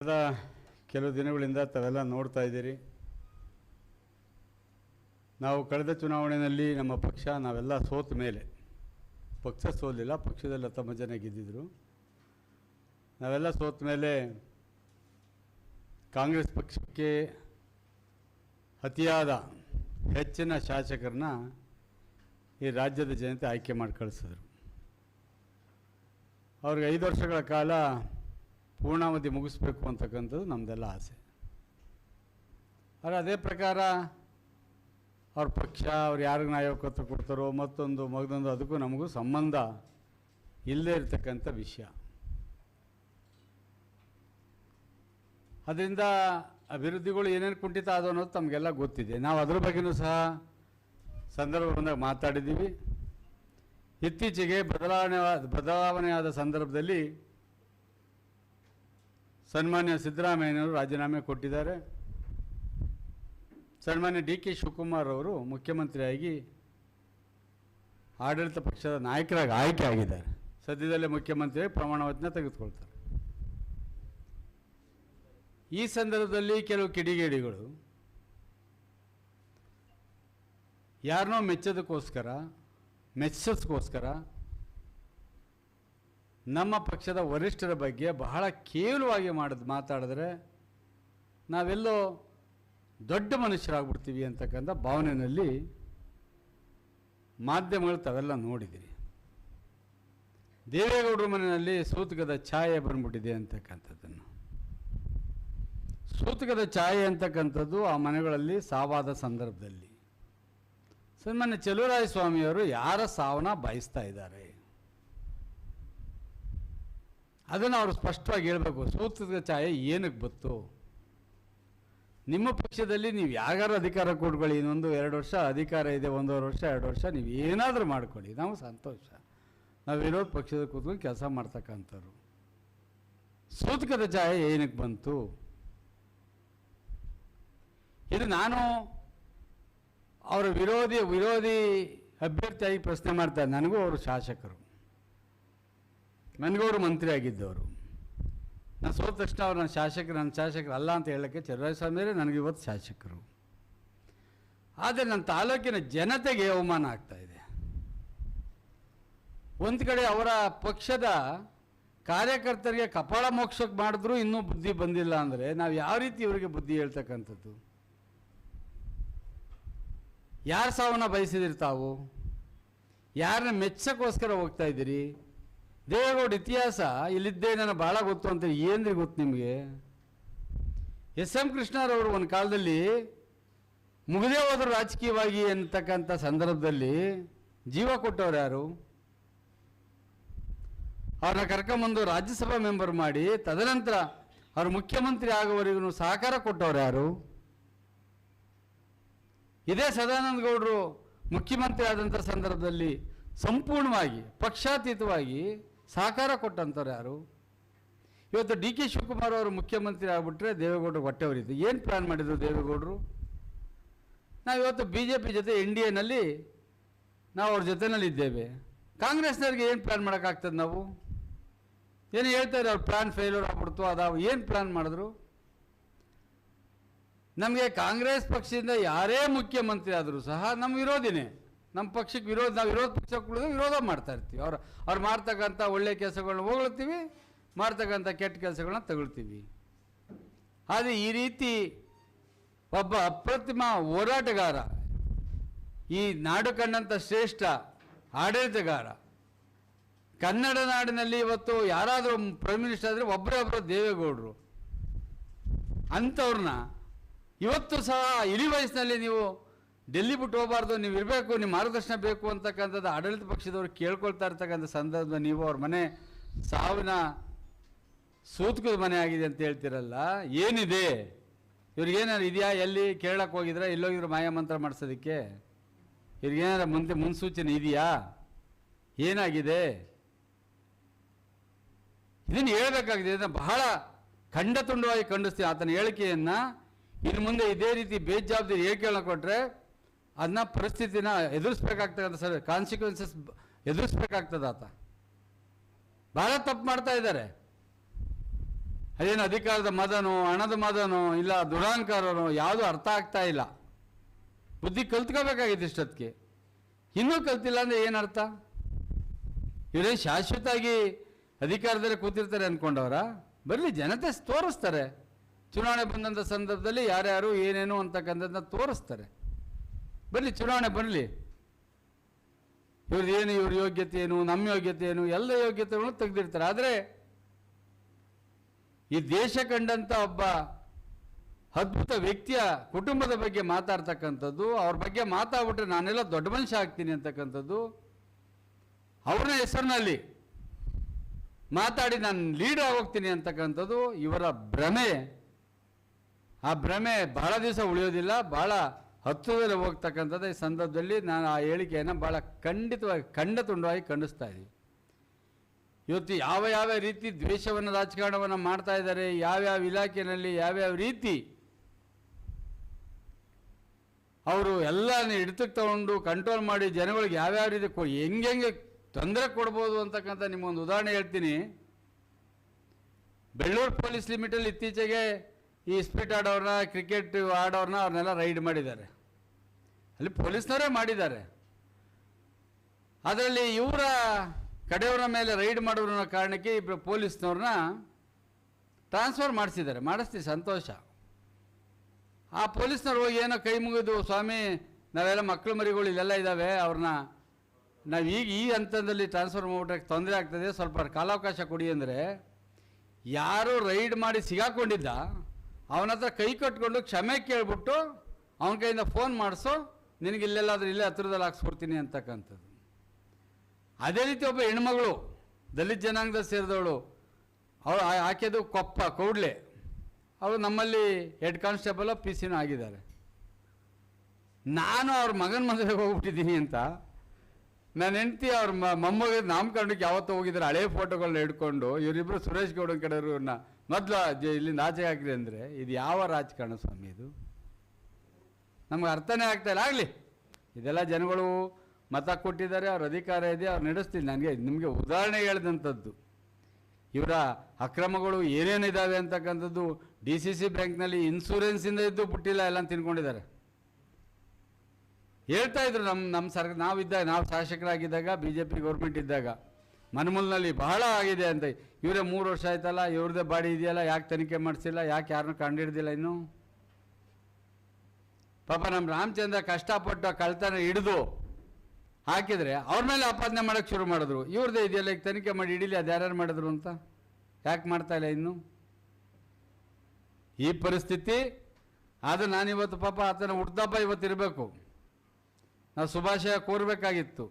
ಕಳೆದ ಕೆಲವು ದಿನಗಳಿಂದ ತಾವೆಲ್ಲ ನೋಡ್ತಾ ಇದ್ದೀರಿ. ನಾವು ಕಳೆದ ಚುನಾವಣೆಯಲ್ಲಿ ನಮ್ಮ ಪಕ್ಷ ನಾವೆಲ್ಲ ಸೋತ ಮೇಲೆ, ಪಕ್ಷ ಸೋಲಿಲ್ಲ, ಪಕ್ಷದಲ್ಲಿ 19 ಜನ ಗೆದ್ದಿದ್ರು. ನಾವೆಲ್ಲ ಸೋತ ಮೇಲೆ ಕಾಂಗ್ರೆಸ್ ಪಕ್ಷಕ್ಕೆ ಅತಿಯಾದ ಹೆಚ್ಚಿನ ಶಾಸಕರನ್ನ ಈ ರಾಜ್ಯದ ಜನತೆ ಆಯ್ಕೆ ಮಾಡಿ ಕಳಿಸಿದ್ರು. ಅವ್ರಿಗೆ 5 ವರ್ಷಗಳ ಕಾಲ ಪೂರ್ಣಾವಧಿ ಮುಗಿಸ್ಬೇಕು ಅಂತಕ್ಕಂಥದ್ದು ನಮ್ಮದೆಲ್ಲ ಆಸೆ. ಆದರೆ ಅದೇ ಪ್ರಕಾರ ಅವ್ರ ಪಕ್ಷ ಅವ್ರು ಯಾರಿಗೆ ನಾಯಕತ್ವ ಕೊಡ್ತಾರೋ ಮಗದೊಂದು ಅದಕ್ಕೂ ನಮಗೂ ಸಂಬಂಧ ಇಲ್ಲದೇ ಇರತಕ್ಕಂಥ ವಿಷಯ. ಅದರಿಂದ ಅಭಿವೃದ್ಧಿಗಳು ಏನೇನು ಕುಂಠಿತ ಆದವು ಅನ್ನೋದು ತಮಗೆಲ್ಲ ಗೊತ್ತಿದೆ. ನಾವು ಅದ್ರ ಬಗ್ಗೆಯೂ ಸಹ ಸಂದರ್ಭ ಬಂದಾಗ ಮಾತಾಡಿದ್ದೀವಿ. ಇತ್ತೀಚೆಗೆ ಬದಲಾವಣೆಯಾದ ಸಂದರ್ಭದಲ್ಲಿ ಸನ್ಮಾನ್ಯ ಸಿದ್ದರಾಮಯ್ಯನವರು ರಾಜೀನಾಮೆ ಕೊಟ್ಟಿದ್ದಾರೆ. ಸನ್ಮಾನ್ಯ ಡಿ ಕೆ ಶಿವಕುಮಾರ್ ಅವರು ಮುಖ್ಯಮಂತ್ರಿಯಾಗಿ ಆಡಳಿತ ಪಕ್ಷದ ನಾಯಕರಾಗಿ ಆಯ್ಕೆ ಆಗಿದ್ದಾರೆ. ಸದ್ಯದಲ್ಲೇ ಮುಖ್ಯಮಂತ್ರಿಯಾಗಿ ಪ್ರಮಾಣ ವಚನ ತೆಗೆದುಕೊಳ್ತಾರೆ. ಈ ಸಂದರ್ಭದಲ್ಲಿ ಕೆಲವು ಕಿಡಿಗೇಡಿಗಳು ಯಾರನ್ನೋ ಮೆಚ್ಚೋಸ್ಕೋಸ್ಕರ ನಮ್ಮ ಪಕ್ಷದ ವರಿಷ್ಠರ ಬಗ್ಗೆ ಬಹಳ ಕೇವಲವಾಗಿ ಮಾತಾಡಿದ್ರೆ ನಾವೆಲ್ಲೋ ದೊಡ್ಡ ಮನುಷ್ಯರಾಗ್ಬಿಡ್ತೀವಿ ಅಂತಕ್ಕಂಥ ಭಾವನೆಯಲ್ಲಿ ಮಾಧ್ಯಮಗಳು ತಾವೆಲ್ಲ ನೋಡಿದಿರಿ. ದೇವೇಗೌಡರ ಮನೆಯಲ್ಲಿ ಸೂತಕದ ಛಾಯೆ ಬಂದ್ಬಿಟ್ಟಿದೆ ಅಂತಕ್ಕಂಥದ್ದನ್ನು. ಸೂತಕದ ಛಾಯೆ ಅಂತಕ್ಕಂಥದ್ದು ಆ ಮನೆಗಳಲ್ಲಿ ಸಾವಾದ ಸಂದರ್ಭದಲ್ಲಿ ಸನ್ಮಾನ್ಯ ಚಲುವರಾಯಸ್ವಾಮಿಯವರು ಯಾರ ಸಾವನ್ನ ಬಯಸ್ತಾ ಇದ್ದಾರೆ ಅದನ್ನು ಅವರು ಸ್ಪಷ್ಟವಾಗಿ ಹೇಳಬೇಕು. ಸೂತಕದ ಛಾಯೆ ಏನಕ್ಕೆ ಬಂತು? ನಿಮ್ಮ ಪಕ್ಷದಲ್ಲಿ ನೀವು ಯಾರು ಅಧಿಕಾರ ಕೊಟ್ಕೊಳ್ಳಿ, ಇನ್ನೊಂದು 2 ವರ್ಷ ಅಧಿಕಾರ ಇದೆ, 1.5 ವರ್ಷ 2 ವರ್ಷ ನೀವು ಏನಾದರೂ ಮಾಡ್ಕೊಳ್ಳಿ, ನಾವು ಸಂತೋಷ. ನಾವು ವಿರೋಧ ಪಕ್ಷದ ಕೂತ್ಕೊಂಡು ಕೆಲಸ ಮಾಡ್ತಕ್ಕಂಥವ್ರು. ಸೂತಕದ ಛಾಯೆ ಏನಕ್ಕೆ ಬಂತು? ಇದು ನಾನು ಅವರ ವಿರೋಧಿ ಅಭ್ಯರ್ಥಿಯಾಗಿ ಪ್ರಶ್ನೆ ಮಾಡ್ತಾರೆ. ನನಗೂ ಅವರು ಶಾಸಕರು, ನನಗೂ ಅವರು ಮಂತ್ರಿ ಆಗಿದ್ದವರು. ನಾನು ಸೋತ ತಕ್ಷಣ ಅವ್ರು ನನ್ನ ಶಾಸಕರು ಅಲ್ಲ ಅಂತ ಹೇಳೋಕ್ಕೆ ಚಲುವರಾಯಸ್ವಾಮಿಯವರೇ ನನಗೆ ಇವತ್ತು ಶಾಸಕರು. ಆದರೆ ನನ್ನ ತಾಲೂಕಿನ ಜನತೆಗೆ ಅವಮಾನ ಆಗ್ತಾಯಿದೆ. ಒಂದು ಕಡೆ ಅವರ ಪಕ್ಷದ ಕಾರ್ಯಕರ್ತರಿಗೆ ಕಪಾಳ ಮೋಕ್ಷಕ್ಕೆ ಮಾಡಿದ್ರೂ ಇನ್ನೂ ಬುದ್ಧಿ ಬಂದಿಲ್ಲ ಅಂದರೆ ನಾವು ಯಾವ ರೀತಿ ಇವರಿಗೆ ಬುದ್ಧಿ ಹೇಳ್ತಕ್ಕಂಥದ್ದು? ಯಾರು ಸಾವನ್ನ ಬಯಸಿದಿರಿ ತಾವು? ಯಾರನ್ನ ಮೆಚ್ಚಕ್ಕೋಸ್ಕರ ಹೋಗ್ತಾ ಇದ್ದೀರಿ? ದೇವೇಗೌಡ ಇತಿಹಾಸ ಇಲ್ಲಿದ್ದೇ ನನಗೆ ಭಾಳ ಗೊತ್ತು ಅಂತ ಏನ್ರಿ ಗೊತ್ತು ನಿಮಗೆ? ಎಸ್.ಎಂ. ಕೃಷ್ಣರವರು ಒಂದು ಕಾಲದಲ್ಲಿ ಮುಗದೇ ಹೋದರು ರಾಜಕೀಯವಾಗಿ ಅಂತಕ್ಕಂಥ ಸಂದರ್ಭದಲ್ಲಿ ಜೀವ ಕೊಟ್ಟವ್ರು ಯಾರು? ಅವ್ರನ್ನ ಕರ್ಕೊಂಬಂದು ರಾಜ್ಯಸಭಾ ಮೆಂಬರ್ ಮಾಡಿ ತದನಂತರ ಅವರು ಮುಖ್ಯಮಂತ್ರಿ ಆಗೋವರೆಗೂ ಸಹಕಾರ ಕೊಟ್ಟವ್ರು ಯಾರು? ಇದೇ ಸದಾನಂದ ಗೌಡರು ಮುಖ್ಯಮಂತ್ರಿ ಆದಂಥ ಸಂದರ್ಭದಲ್ಲಿ ಸಂಪೂರ್ಣವಾಗಿ ಪಕ್ಷಾತೀತವಾಗಿ ಸಹಕಾರ ಕೊಟ್ಟಂಥವ್ರು ಯಾರು? ಇವತ್ತು ಡಿ ಕೆ ಶಿವಕುಮಾರ್ ಅವರು ಮುಖ್ಯಮಂತ್ರಿ ಆಗಿಬಿಟ್ರೆ ದೇವೇಗೌಡರು ಹೊಟ್ಟೆ ಹೊರೀತು. ಏನು ಪ್ಲ್ಯಾನ್ ಮಾಡಿದರು ದೇವೇಗೌಡರು? ನಾವಿವತ್ತು BJP ಜೊತೆ NDAನಲ್ಲಿ ನಾವು ಅವ್ರ ಜೊತೆಯಲ್ಲಿದ್ದೇವೆ. ಕಾಂಗ್ರೆಸ್ನವ್ರಿಗೆ ಏನು ಪ್ಲ್ಯಾನ್ ಮಾಡೋಕ್ಕಾಗ್ತದೆ? ನಾವು ಏನು ಹೇಳ್ತಾರೆ, ಅವ್ರ ಪ್ಲ್ಯಾನ್ ಫೇಲ್ಯೂರ್ ಆಗ್ಬಿಡ್ತು, ಅದಾವ ಏನು ಪ್ಲ್ಯಾನ್ ಮಾಡಿದ್ರು? ನಮಗೆ ಕಾಂಗ್ರೆಸ್ ಪಕ್ಷದಿಂದ ಯಾರೇ ಮುಖ್ಯಮಂತ್ರಿ ಆದರೂ ಸಹ ನಮ್ಮ ವಿರೋಧಿನೇ. ನಮ್ಮ ಪಕ್ಷಕ್ಕೆ ನಾವು ವಿರೋಧ ಪಕ್ಷಕ್ಕೆ ವಿರೋಧ ಮಾಡ್ತಾ ಇರ್ತೀವಿ. ಅವ್ರು ಮಾಡ್ತಕ್ಕಂಥ ಒಳ್ಳೆಯ ಕೆಲಸಗಳನ್ನ ಹೊಗಳ್ತೀವಿ, ಮಾಡ್ತಕ್ಕಂಥ ಕೆಟ್ಟ ಕೆಲಸಗಳನ್ನ ತಗೊಳ್ತೀವಿ. ಆದರೆ ಈ ರೀತಿ ಒಬ್ಬ ಅಪ್ರತಿಮ ಹೋರಾಟಗಾರ, ಈ ನಾಡು ಕಂಡಂಥ ಶ್ರೇಷ್ಠ ಆಡಳಿತಗಾರ, ಕನ್ನಡ ನಾಡಿನಲ್ಲಿ ಇವತ್ತು ಯಾರಾದರೂ ಪ್ರೈಮ್ ಮಿನಿಸ್ಟರ್ ಆದರೆ ಒಬ್ಬರೇ ದೇವೇಗೌಡರು. ಅಂಥವ್ರನ್ನ ಇವತ್ತು ಸಹ ಇಳಿ ವಯಸ್ಸಿನಲ್ಲಿ ನೀವು ಡೆಲ್ಲಿ ಬಿಟ್ಟು ಹೋಗಬಾರ್ದು, ನೀವು ಇರಬೇಕು, ನಿಮ್ಮ ಮಾರ್ಗದರ್ಶನ ಬೇಕು ಅಂತಕ್ಕಂಥದ್ದು ಆಡಳಿತ ಪಕ್ಷದವ್ರು ಕೇಳ್ಕೊಳ್ತಾ ಇರ್ತಕ್ಕಂಥ ಸಂದರ್ಭದಲ್ಲಿ ನೀವು ಅವ್ರ ಮನೆ ಸಾವಿನ ಸೂತಕದ ಮನೆ ಆಗಿದೆ ಅಂತ ಹೇಳ್ತಿರಲ್ಲ. ಏನಿದೆ ಇವ್ರಿಗೇನಾರು ಇದೆಯಾ? ಎಲ್ಲಿ ಕೇಳಕ್ಕೆ ಹೋಗಿದ್ರೆ ಎಲ್ಲೋಗಿದ್ರು ಮಾಯಾಮಂತ್ರ ಮಾಡಿಸೋದಕ್ಕೆ? ಇವ್ರಿಗೇನಾರ ಮುನ್ಸೂಚನೆ ಇದೆಯಾ? ಏನಾಗಿದೆ? ಇದನ್ನು ಹೇಳಬೇಕಾಗಿದೆ. ಇದನ್ನು ಬಹಳ ಖಂಡತುಂಡವಾಗಿ ಖಂಡಿಸ್ತೀವಿ. ಆತನ ಹೇಳಿಕೆಯನ್ನು ಇನ್ನು ಮುಂದೆ ಇದೇ ರೀತಿ ಬೇಜವಾಬ್ದಾರಿ ಹೇಳಿಕೆಗಳನ್ನ ಕೊಟ್ಟರೆ ಅದನ್ನ ಪರಿಸ್ಥಿತಿನ ಎದುರಿಸ್ಬೇಕಾಗ್ತಕ್ಕಂಥ ಕಾನ್ಸಿಕ್ವೆನ್ಸಸ್ ಎದುರಿಸ್ಬೇಕಾಗ್ತದೆ. ಆತ ಭಾಳ ತಪ್ಪು ಮಾಡ್ತಾ ಇದ್ದಾರೆ. ಅದೇನು ಅಧಿಕಾರದ ಮದನೋ ಹಣದ ಮದನೋ ಇಲ್ಲ ದುರಾಂಕಾರನೋ ಯಾವುದು ಅರ್ಥ ಆಗ್ತಾ ಇಲ್ಲ. ಬುದ್ಧಿ ಕಲ್ತ್ಕೋಬೇಕಾಗಿತ್ತು ಇಷ್ಟೊತ್ತಿಗೆ, ಇನ್ನೂ ಕಲ್ತಿಲ್ಲ ಅಂದರೆ ಏನರ್ಥ? ಇವರೇ ಶಾಶ್ವತವಾಗಿ ಅಧಿಕಾರದಲ್ಲಿ ಕೂತಿರ್ತಾರೆ ಅಂದ್ಕೊಂಡವರ? ಬರಲಿ, ಜನತೆ ತೋರಿಸ್ತಾರೆ. ಚುನಾವಣೆ ಬಂದಂಥ ಸಂದರ್ಭದಲ್ಲಿ ಯಾರ್ಯಾರು ಏನೇನು ಅಂತಕ್ಕಂಥದ್ದನ್ನ ತೋರಿಸ್ತಾರೆ. ಬರಲಿ, ಚುನಾವಣೆ ಬರಲಿ. ಇವ್ರದ್ದು ಏನು, ಇವ್ರ ಯೋಗ್ಯತೆ ಏನು, ನಮ್ಮ ಯೋಗ್ಯತೆ ಏನು, ಎಲ್ಲ ಯೋಗ್ಯತೆಗಳನ್ನು ತೆಗೆದಿರ್ತಾರೆ. ಆದರೆ ಈ ದೇಶ ಕಂಡಂಥ ಒಬ್ಬ ಅದ್ಭುತ ವ್ಯಕ್ತಿಯ ಕುಟುಂಬದ ಬಗ್ಗೆ ಮಾತಾಡ್ತಕ್ಕಂಥದ್ದು, ಅವ್ರ ಬಗ್ಗೆ ಮಾತಾಡ್ಬಿಟ್ರೆ ನಾನೆಲ್ಲ ದೊಡ್ಡ ಮನುಷ್ಯ ಆಗ್ತೀನಿ ಅಂತಕ್ಕಂಥದ್ದು, ಅವ್ರನ್ನ ಹೆಸರಿನಲ್ಲಿ ಮಾತಾಡಿ ನಾನು ಲೀಡರ್ ಆಗೋಗ್ತೀನಿ ಅಂತಕ್ಕಂಥದ್ದು ಇವರ ಭ್ರಮೆ. ಆ ಭ್ರಮೆ ಬಹಳ ದಿವಸ ಉಳಿಯೋದಿಲ್ಲ, ಬಹಳ ಹತ್ತಿರದಲ್ಲಿ ಹೋಗ್ತಕ್ಕಂಥದ್ದು. ಈ ಸಂದರ್ಭದಲ್ಲಿ ನಾನು ಆ ಹೇಳಿಕೆಯನ್ನು ಭಾಳ ಖಂಡಿತವಾಗಿ ಖಂಡತುಂಡವಾಗಿ ಖಂಡಿಸ್ತಾ ಇದ್ದೀವಿ. ಇವತ್ತು ಯಾವ ಯಾವ ರೀತಿ ದ್ವೇಷವನ್ನು ರಾಜಕಾರಣವನ್ನು ಮಾಡ್ತಾ ಇದ್ದಾರೆ, ಯಾವ್ಯಾವ ಇಲಾಖೆಯಲ್ಲಿ ಯಾವ್ಯಾವ ರೀತಿ ಅವರು ಎಲ್ಲನ ಹಿಡಿತಕ್ಕೆ ತಗೊಂಡು ಕಂಟ್ರೋಲ್ ಮಾಡಿ ಜನಗಳಿಗೆ ಯಾವ್ಯಾವ ರೀತಿ ಹೆಂಗೆ ತೊಂದರೆ ಕೊಡ್ಬೋದು ಅಂತಕ್ಕಂಥ ನಿಮ್ಮೊಂದು ಉದಾಹರಣೆ ಹೇಳ್ತೀನಿ. ಬೆಳ್ಳೂರು ಪೊಲೀಸ್ ಲಿಮಿಟಲ್ಲಿ ಇತ್ತೀಚೆಗೆ ಈ ಸ್ಪಿಟ್ ಆಡೋರನ್ನ, ಕ್ರಿಕೆಟ್ ಆಡೋರನ್ನ ಅವ್ರನ್ನೆಲ್ಲ ರೈಡ್ ಮಾಡಿದ್ದಾರೆ. ಅಲ್ಲಿ ಪೊಲೀಸ್ನವರೇ ಮಾಡಿದ್ದಾರೆ. ಅದರಲ್ಲಿ ಇವರ ಕಡೆಯವರ ಮೇಲೆ ರೈಡ್ ಮಾಡೋರ ಕಾರಣಕ್ಕೆ ಇಬ್ಬರು ಪೊಲೀಸ್ನವ್ರನ್ನ ಟ್ರಾನ್ಸ್ಫರ್ ಮಾಡಿಸ್ತೀವಿ, ಸಂತೋಷ. ಆ ಪೊಲೀಸ್ನವ್ರು ಹೋಗಿ ಏನೋ ಕೈ ಮುಗಿದು, ಸ್ವಾಮಿ ನಾವೆಲ್ಲ ಮಕ್ಕಳು ಮರಿಗಳು ಇಲ್ಲೆಲ್ಲ ಇದ್ದಾವೆ, ಅವ್ರನ್ನ ನಾವು ಈಗ ಈ ಹಂತದಲ್ಲಿ ಟ್ರಾನ್ಸ್ಫರ್ ಮಾಡ್ಬಿಟ್ರೆ ತೊಂದರೆ ಆಗ್ತದೆ, ಸ್ವಲ್ಪ ಕಾಲಾವಕಾಶ ಕೊಡಿ ಅಂದರೆ, ಯಾರು ರೈಡ್ ಮಾಡಿ ಸಿಗಾಕೊಂಡಿದ್ದ ಅವನ ಹತ್ರ ಕೈ ಕಟ್ಕೊಂಡು ಕ್ಷಮೆ ಕೇಳ್ಬಿಟ್ಟು ಅವನ ಕೈಯಿಂದ ಫೋನ್ ಮಾಡಿಸೋ, ನಿನಗೆ ಇಲ್ಲೆಲ್ಲಾದ್ರೂ ಇಲ್ಲೇ ಹತ್ರದಲ್ಲಿ ಹಾಕ್ಸ್ಕೊಡ್ತೀನಿ ಅಂತಕ್ಕಂಥದ್ದು. ಅದೇ ರೀತಿ ಒಬ್ಬ ಹೆಣ್ಮಗಳು ದಲಿತ ಜನಾಂಗದ ಸೇರಿದವಳು, ಅವಳು ಆಕೆದು ಕೊಪ್ಪ ಕೌಡ್ಲೆ, ಅವಳು ನಮ್ಮಲ್ಲಿ ಹೆಡ್ ಕಾನ್ಸ್ಟೇಬಲ್ ಪಿ ಸಿನೂ ಆಗಿದ್ದಾರೆ. ನಾನು ಅವ್ರ ಮಗನ ಮದುವೆಗೆ ಹೋಗ್ಬಿಟ್ಟಿದ್ದೀನಿ ಅಂತ ನನ್ನ ಹೆಂಡತಿ ಅವ್ರ ಮೊಮ್ಮಗ ನಾಮಕರಣಕ್ಕೆ ಯಾವತ್ತೂ ಹೋಗಿದ್ದಾರೆ, ಹಳೆ ಫೋಟೋಗಳನ್ನ ಹಿಡ್ಕೊಂಡು ಇವರಿಬ್ಬರು ಸುರೇಶ್ ಗೌಡನ ಕಡೆಯವ್ರನ್ನ ಮೊದಲು ಇಲ್ಲಿಂದ ಆಚೆಗೆ ಹಾಕಿರಿ ಅಂದರೆ ಇದು ಯಾವ ರಾಜಕಾರಣ ಸ್ವಾಮಿ? ಇದು ನಮ್ಗೆ ಅರ್ಥನೇ ಆಗ್ತಾ ಇಲ್ಲ. ಆಗಲಿ, ಇದೆಲ್ಲ ಜನಗಳು ಮತ ಕೊಟ್ಟಿದ್ದಾರೆ, ಅವ್ರ ಅಧಿಕಾರ ಇದೆ, ಅವ್ರು ನಡೆಸ್ತೀನಿ. ನನಗೆ ನಿಮಗೆ ಉದಾಹರಣೆ ಹೇಳಿದಂಥದ್ದು ಇವರ ಅಕ್ರಮಗಳು ಏನೇನಿದ್ದಾವೆ ಅಂತಕ್ಕಂಥದ್ದು. DCC ಬ್ಯಾಂಕ್ನಲ್ಲಿ ಇನ್ಸೂರೆನ್ಸಿಂದ ಇದ್ದು ಬಿಟ್ಟಿಲ್ಲ, ಎಲ್ಲ ತಿನ್ಕೊಂಡಿದ್ದಾರೆ. ಹೇಳ್ತಾ ಇದ್ರು ನಮ್ಮ ನಾವು ಶಾಸಕರಾಗಿದ್ದಾಗ, BJP ಗೌರ್ಮೆಂಟ್ ಇದ್ದಾಗ, ಮನಮೂಲ್ನಲ್ಲಿ ಬಹಳ ಆಗಿದೆ ಅಂತ. ಇವರೇ 3 ವರ್ಷ ಆಯ್ತಲ್ಲ, ಇವ್ರದ್ದೇ ಬಾಡಿ ಇದೆಯಲ್ಲ, ಯಾಕೆ ತನಿಖೆ ಮಾಡಿಸಿಲ್ಲ, ಯಾಕೆ ಯಾರನ್ನೂ ಕಂಡುಹಿಡ್ದಿಲ್ಲ ಇನ್ನೂ? ಪಾಪ ನಮ್ಮ ರಾಮಚಂದ್ರ ಕಷ್ಟಪಟ್ಟು ಕಳ್ತನ ಹಿಡಿದು ಹಾಕಿದರೆ ಅವ್ರ ಮೇಲೆ ಆಪಾದನೆ ಮಾಡೋಕ್ಕೆ ಶುರು ಮಾಡಿದ್ರು. ಇವ್ರದ್ದೇ ಇದೆಯಲ್ಲ, ಈಗ ತನಿಖೆ ಮಾಡಿ ಹಿಡೀಲಿ, ಅದು ಯಾರ್ಯಾರು ಮಾಡಿದ್ರು ಅಂತ. ಯಾಕೆ ಮಾಡ್ತಾ ಇಲ್ಲ ಇನ್ನು? ಈ ಪರಿಸ್ಥಿತಿ. ಆದರೆ ನಾನಿವತ್ತು ಪಾಪ ಆತನ ಹುಟ್ಟದಬ್ಬ ಇವತ್ತಿರಬೇಕು, ನಾವು ಶುಭಾಶಯ ಕೋರಬೇಕಾಗಿತ್ತು.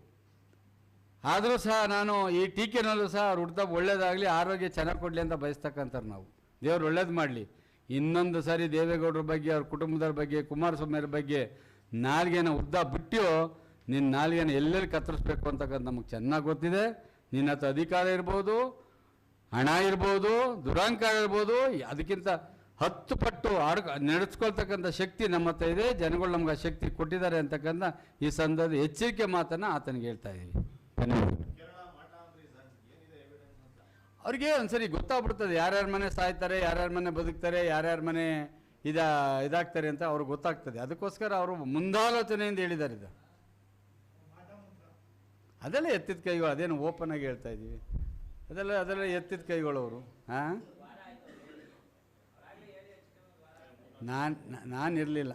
ಆದರೂ ಸಹ ನಾನು ಈ ಟೀಕೆನಲ್ಲೂ ಸಹ ಅವ್ರು ಹುಟ್ಟದಬ್ಬ ಒಳ್ಳೇದಾಗಲಿ, ಆರೋಗ್ಯ ಚೆನ್ನಾಗಿ ಕೊಡಲಿ ಅಂತ ಬಯಸ್ತಕ್ಕಂಥವ್ರು ನಾವು. ದೇವ್ರು ಒಳ್ಳೇದು ಮಾಡಲಿ. ಇನ್ನೊಂದು ಸಾರಿ ದೇವೇಗೌಡರ ಬಗ್ಗೆ, ಅವ್ರ ಕುಟುಂಬದವ್ರ ಬಗ್ಗೆ, ಕುಮಾರಸ್ವಾಮಿಯವ್ರ ಬಗ್ಗೆ ನಾಲ್ಗೆನ ಉದ್ದ ಬಿಟ್ಟು ನಿನ್ನ ನಾಲ್ಗೆನ ಎಲ್ಲೆಲ್ಲಿ ಕತ್ತರಿಸ್ಬೇಕು ಅಂತಕ್ಕಂಥ ನಮಗೆ ಚೆನ್ನಾಗಿ ಗೊತ್ತಿದೆ. ನಿನ್ನ ಹತ್ರ ಅಧಿಕಾರ ಇರ್ಬೋದು, ಹಣ ಇರ್ಬೋದು, ದುರಾಂಕಾರ ಇರ್ಬೋದು, ಅದಕ್ಕಿಂತ 10 ಪಟ್ಟು ನಡೆಸ್ಕೊಳ್ತಕ್ಕಂಥ ಶಕ್ತಿ ನಮ್ಮ ಹತ್ರ ಇದೆ. ಜನಗಳು ನಮ್ಗೆ ಆ ಶಕ್ತಿ ಕೊಟ್ಟಿದ್ದಾರೆ ಅಂತಕ್ಕಂಥ ಈ ಸಂದರ್ಭ ಎಚ್ಚರಿಕೆ ಮಾತನ್ನು ಆತನಿಗೆ ಹೇಳ್ತಾ ಇದ್ದೀವಿ. ಧನ್ಯವಾದಗಳು. ಅವ್ರಿಗೆ ಒಂದ್ಸರಿ ಗೊತ್ತಾಗ್ಬಿಡ್ತದೆ ಯಾರ್ಯಾರ ಮನೆ ಸಾಯ್ತಾರೆ, ಯಾರ್ಯಾರ ಮನೆ ಬದುಕ್ತಾರೆ, ಯಾರ್ಯಾರ ಮನೆ ಇದಾಗ್ತಾರೆ ಅಂತ ಅವ್ರಿಗೆ ಗೊತ್ತಾಗ್ತದೆ. ಅದಕ್ಕೋಸ್ಕರ ಅವರು ಮುಂದಾಲೋಚನೆಯಿಂದ ಹೇಳಿದ್ದಾರೆ. ಇದು ಅದೆಲ್ಲ ಎತ್ತಿದ ಕೈಗಳು, ಅದೇನು ಓಪನ್ ಆಗಿ ಹೇಳ್ತಾ ಇದ್ದೀವಿ, ಅದೆಲ್ಲ ಎತ್ತಿದ ಕೈಗಳು ಅವರು. ಹಾಂ, ನಾನು ಇರಲಿಲ್ಲ.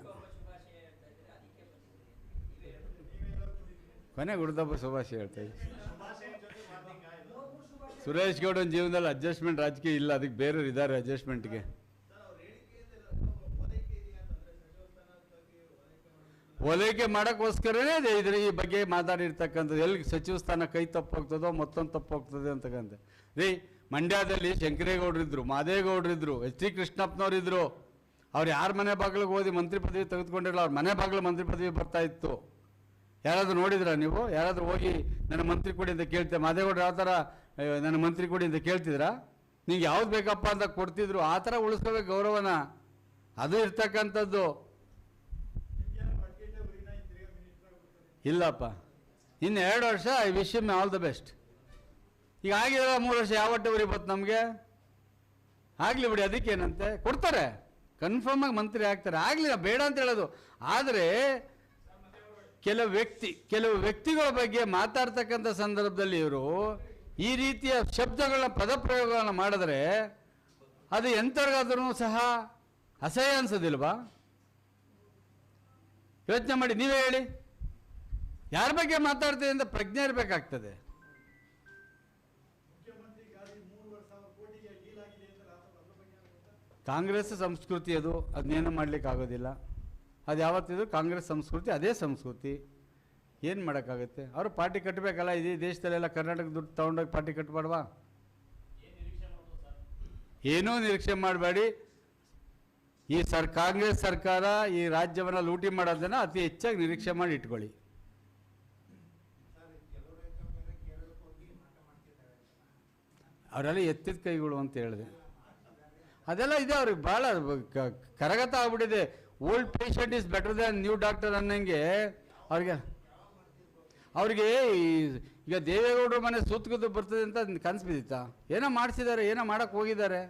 ಕೊನೆಗೆ ಹುಡ್ದಬ್ಬ ಶುಭಾಶಯ ಹೇಳ್ತಾ ಇದ್ದೀವಿ. ಸುರೇಶ್ ಗೌಡನ ಜೀವನದಲ್ಲಿ ಅಡ್ಜಸ್ಟ್ಮೆಂಟ್ ರಾಜಕೀಯ ಇಲ್ಲ, ಅದಕ್ಕೆ ಬೇರೆಯವ್ರು ಇದ್ದಾರೆ ಅಡ್ಜಸ್ಟ್ಮೆಂಟ್ಗೆ. ಓಲೈಕೆ ಮಾಡೋಕ್ಕೋಸ್ಕರನೇ ಇದ್ರ ಈ ಬಗ್ಗೆ ಮಾತಾಡಿರ್ತಕ್ಕಂಥದ್ದು. ಎಲ್ಲಿ ಸಚಿವ ಸ್ಥಾನ ಕೈ ತಪ್ಪೋಗ್ತದೋ ಮತ್ತೊಂದು ತಪ್ಪೋಗ್ತದೆ ಅಂತಕ್ಕಂಥ ರೀ. ಮಂಡ್ಯದಲ್ಲಿ ಶಂಕರೇಗೌಡರಿದ್ರು, ಮಾದೇಗೌಡರಿದ್ರು, H.T. ಕೃಷ್ಣಪ್ಪನವರಿದ್ರು. ಅವ್ರು ಯಾರ ಮನೆ ಬಾಗಿಲಿಗೆ ಓದಿ ಮಂತ್ರಿ ಪದವಿ ತೆಗೆದುಕೊಂಡಿರಲ್ಲ, ಅವ್ರ ಮನೆ ಬಾಗಿಲು ಮಂತ್ರಿ ಪದವಿ ಬರ್ತಾ ಇತ್ತು. ಯಾರಾದರೂ ನೋಡಿದ್ರ ನೀವು? ಯಾರಾದರೂ ಹೋಗಿ ನನ್ನ ಮಂತ್ರಿ ಕೊಡಿ ಅಂತ ಕೇಳ್ತೇವೆ? ಮಾದೇಗೌಡರು ಯಾವ ಥರ ನನ್ನ ಮಂತ್ರಿ ಕೊಡಿ ಅಂತ ಕೇಳ್ತಿದ್ರಾ? ನಿಂಗೆ ಯಾವ್ದು ಬೇಕಪ್ಪ ಅಂತ ಕೊಡ್ತಿದ್ರು. ಆ ಥರ ಉಳಿಸ್ಕೋಬೇಕು ಗೌರವನ, ಅದು ಇರ್ತಕ್ಕಂಥದ್ದು. ಇಲ್ಲಪ್ಪ, ಇನ್ನು 2 ವರ್ಷ I wish him all the best. ಈಗ ಆಗಿರೋ 3 ವರ್ಷ ಯಾವಟ್ಟೆ ಉರಿಬತ್ತು ನಮಗೆ? ಆಗಲಿ ಬಿಡಿ, ಅದಕ್ಕೇನಂತೆ, ಕೊಡ್ತಾರೆ, ಕನ್ಫರ್ಮ್ ಆಗಿ ಮಂತ್ರಿ ಆಗ್ತಾರೆ, ಆಗಲಿ, ಬೇಡ ಅಂತ ಹೇಳೋದು. ಆದರೆ ಕೆಲವು ವ್ಯಕ್ತಿಗಳ ಬಗ್ಗೆ ಮಾತಾಡ್ತಕ್ಕಂಥ ಸಂದರ್ಭದಲ್ಲಿ ಇವರು ಈ ರೀತಿಯ ಶಬ್ದಗಳ ಪದಪ್ರಯೋಗಗಳನ್ನು ಮಾಡಿದ್ರೆ ಅದು ಎಂಥವ್ರಿಗಾದ್ರೂ ಸಹ ಅಸಹ್ಯ ಅನ್ಸೋದಿಲ್ವಾ? ಯೋಚನೆ ಮಾಡಿ, ನೀವೇ ಹೇಳಿ, ಯಾರ ಬಗ್ಗೆ ಮಾತಾಡ್ತೀವಿ ಅಂತ ಪ್ರಜ್ಞೆ ಇರಬೇಕಾಗ್ತದೆ. ಕಾಂಗ್ರೆಸ್ ಸಂಸ್ಕೃತಿ ಅದು, ಅದನ್ನೇನು ಮಾಡ್ಲಿಕ್ಕೆ ಆಗೋದಿಲ್ಲ. ಅದು ಯಾವತ್ತಿದ್ರು ಕಾಂಗ್ರೆಸ್ ಸಂಸ್ಕೃತಿ, ಅದೇ ಸಂಸ್ಕೃತಿ. ಏನು ಮಾಡೋಕ್ಕಾಗುತ್ತೆ? ಅವರು ಪಾರ್ಟಿ ಕಟ್ಟಬೇಕಲ್ಲ, ಇಡೀ ದೇಶದಲ್ಲೆಲ್ಲ ಕರ್ನಾಟಕ ದುಡ್ಡು ತೊಗೊಂಡೋಗಿ ಪಾರ್ಟಿ ಕಟ್ಟಬಾರ್ವಾ? ಏನೂ ನಿರೀಕ್ಷೆ ಮಾಡಬೇಡಿ. ಈ ಕಾಂಗ್ರೆಸ್ ಸರ್ಕಾರ ಈ ರಾಜ್ಯವನ್ನು ಲೂಟಿ ಮಾಡೋದನ್ನು ಅತಿ ಹೆಚ್ಚಾಗಿ ನಿರೀಕ್ಷೆ ಮಾಡಿ ಇಟ್ಕೊಳ್ಳಿ. ಅವರೆಲ್ಲ ಎತ್ತಿದ ಕೈಗಳು ಅಂತ ಹೇಳಿದೆ, ಅದೆಲ್ಲ ಇದೆ ಅವ್ರಿಗೆ ಭಾಳ ಕರಗತ ಆಗ್ಬಿಟ್ಟಿದೆ. Old patient is better than new doctor ಅನ್ನಂಗೆ ಅವ್ರಿಗೆ ಈಗ ದೇವೇಗೌಡರ ಮನೆ ಸೂತ್ಕದ್ದು ಬರ್ತದೆ ಅಂತ ಕನಸು ಬಿದ್ದಿತ್ತಾ? ಏನೋ ಮಾಡಿಸಿದ್ದಾರೆ, ಏನೋ ಮಾಡೋಕ್ಕೆ ಹೋಗಿದ್ದಾರೆ.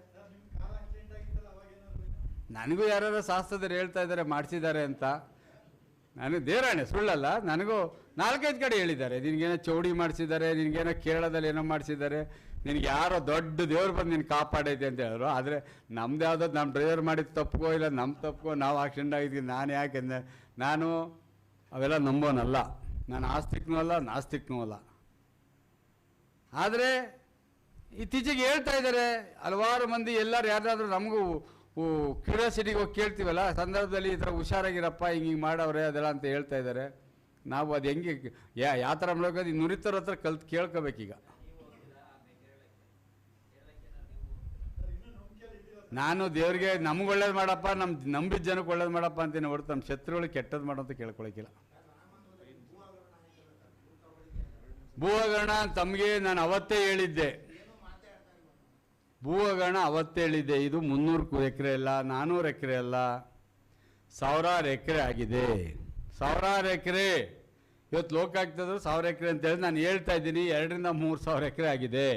ನನಗೂ ಯಾರು ಶಾಸ್ತ್ರದಲ್ಲಿ ಹೇಳ್ತಾ ಇದ್ದಾರೆ ಮಾಡಿಸಿದ್ದಾರೆ ಅಂತ. ನನಗೆ ದೇವರಾಣೆ ಸುಳ್ಳಲ್ಲ, ನನಗೂ 4-5 ಕಡೆ ಹೇಳಿದ್ದಾರೆ, ನಿನಗೇನೋ ಚೌಡಿ ಮಾಡಿಸಿದ್ದಾರೆ, ನಿನಗೇನೋ ಕೇರಳದಲ್ಲಿ ಏನೋ ಮಾಡಿಸಿದ್ದಾರೆ, ನಿನಗೆ ಯಾರೋ ದೊಡ್ಡ ದೇವ್ರು ಬಂದು ನಿನ್ನ ಕಾಪಾಡೈತೆ ಅಂತ ಹೇಳಿದ್ರು. ಆದರೆ ನಮ್ದು ಯಾವುದೋ ನಮ್ಮ ಡ್ರೈವರ್ ಮಾಡಿದ ತಪ್ಪೋ ಇಲ್ಲ ನಮ್ಮ ತಪ್ಪೋ ನಾವು ಆಕ್ಸಿಡೆಂಟ್ ಆಗಿದ್ವಿ. ನಾನು ಯಾಕೆಂದರೆ ನಾನು ಅವೆಲ್ಲ ನಂಬೋನಲ್ಲ, ನಾನು ಆಸ್ತಿಕನೂ ಅಲ್ಲ ನಾಸ್ತಿಕನೂ ಅಲ್ಲ. ಆದರೆ ಇತ್ತೀಚೆಗೆ ಹೇಳ್ತಾ ಇದ್ದಾರೆ ಹಲವಾರು ಮಂದಿ, ಎಲ್ಲರೂ ಯಾರಾದರೂ ನಮಗೂ ಕ್ಯೂರಿಯಾಸಿಟಿಗೆ ಹೋಗಿ ಕೇಳ್ತೀವಲ್ಲ ಸಂದರ್ಭದಲ್ಲಿ, ಈ ಥರ ಹುಷಾರಾಗಿರಪ್ಪ, ಹಿಂಗೆ ಮಾಡವ್ರೆ ಅದೆಲ್ಲ ಅಂತ ಹೇಳ್ತಾ ಇದ್ದಾರೆ. ನಾವು ಅದು ಹೆಂಗೆ ಯಾವ ಥರ ಮಾಡೋದು ನುರಿತರ ಹತ್ರ ಕಲ್ತು ಕೇಳ್ಕೋಬೇಕೀಗ. ನಾನು ದೇವ್ರಿಗೆ ನಮ್ಗೆ ಒಳ್ಳೇದು ಮಾಡಪ್ಪ, ನಂಬಿದ ಜನಕ್ಕೆ ಒಳ್ಳೇದು ಮಾಡಪ್ಪ ಅಂತೀನಿ ಹೊರತು ನಮ್ಮ ಶತ್ರುಗಳಿಗೆ ಕೆಟ್ಟದ್ದು ಮಾಡೋ ಅಂತ ಕೇಳ್ಕೊಳಕ್ಕಿಲ್ಲ. ಭೂ ಹಗರಣ ತಮಗೆ ನಾನು ಅವತ್ತೇ ಹೇಳಿದ್ದೆ, ಭೂ ಹಗರಣ ಅವತ್ತೇ ಹೇಳಿದ್ದೆ. ಇದು 300 ಎಕರೆ ಅಲ್ಲ, 400 ಎಕರೆ ಅಲ್ಲ, 1000 ಎಕರೆ ಆಗಿದೆ. 1000 ಎಕರೆ ಇವತ್ತು ಲೋಕಾಯುಕ್ತದ್ರು 1000 ಎಕರೆ ಅಂತ ಹೇಳಿ ನಾನು ಹೇಳ್ತಾ ಇದ್ದೀನಿ. 2,000 ರಿಂದ 3,000 ಎಕರೆ ಆಗಿದೆ.